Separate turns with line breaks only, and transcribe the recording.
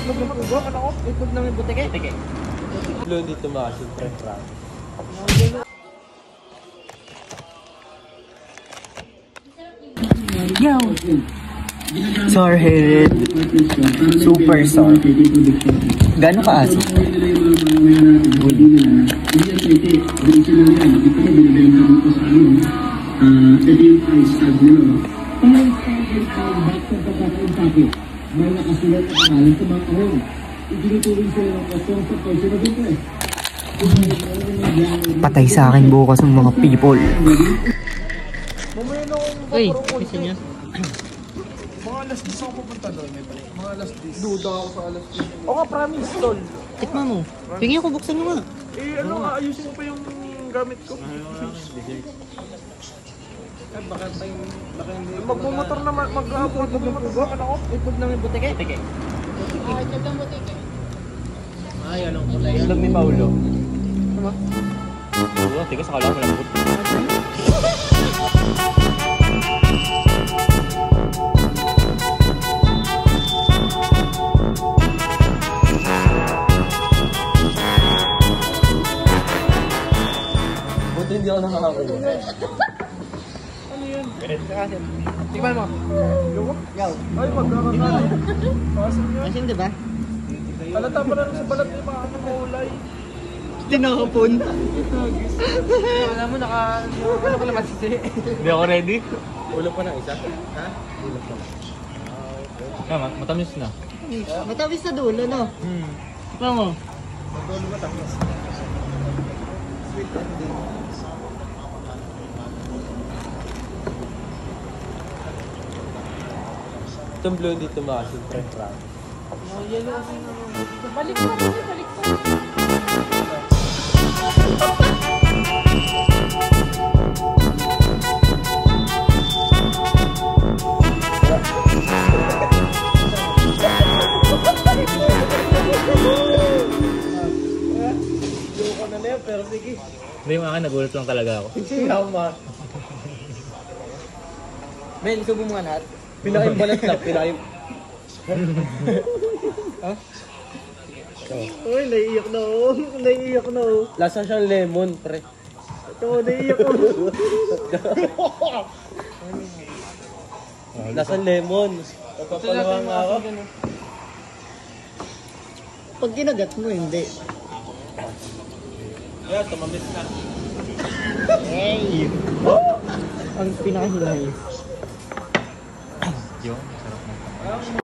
Itlog ng pugo? Ano ko? Itlog ng butike? Butike.
Blue dito mga siyempre frank.
Yo! Sourhead. Super sour. Gano'n ka-asin?
May nakasulat na pangalan sa mga kahon. Itinuturing sila ng kastong sa pwede na dito eh.
Patay sa akin bukas ng mga people.
Uy, gusto niya?
Mga alas 10 ako pupunta doon. Mga alas 10. Duda ako sa alas 10. O nga, promise, tol.
Tikman mo. Tingin ko, buksan mo nga.
Eh, ano nga, ayusin mo pa yung gamit ko. Magbumotor na mag-aapon. Magbumotor na ako.
Itlog ng butike? Butike.
Itlog ng butike. Ay, anong kulay?
Itlog ni Paulo.
Ano?
Oo, tigas akala ko lang buto.
Buti hindi ako nakakakuha.
Tikman mo. Yaw.
Ay, magkakakain.
Asin, di ba?
Halata pa lang sa balat niya mga kulay.
Tinakapon.
Alam mo, ano ko naman sisi.
Hindi ako ready. Ulo pa ng isa. Ha? Ulo pa.
Tama, matamis na.
Matamis sa dulo, no? Tikman mo.
Ulo matamis. Sweet ending. Itong blue dito mga siyempre frank.
Balik pa rin, balik pa rin.
Loko na na yan, pero sige.
Hindi yung akin, nagulat lang talaga ako.
Tama.
Ben, subo mo nga lahat.
Pinakain balat lang, pinakain.
Ha?
Uy, naiiyak na ako. Naiiyak na ako.
Lasa siyang lemon, pre.
Ito, naiiyak ako.
Lasang lemon. Napapalawa nga ako.
Pag kinagat mo, hindi.
Ayan, tumamis na.
Hey! Ang pinakahilay.
Yung, sarap na.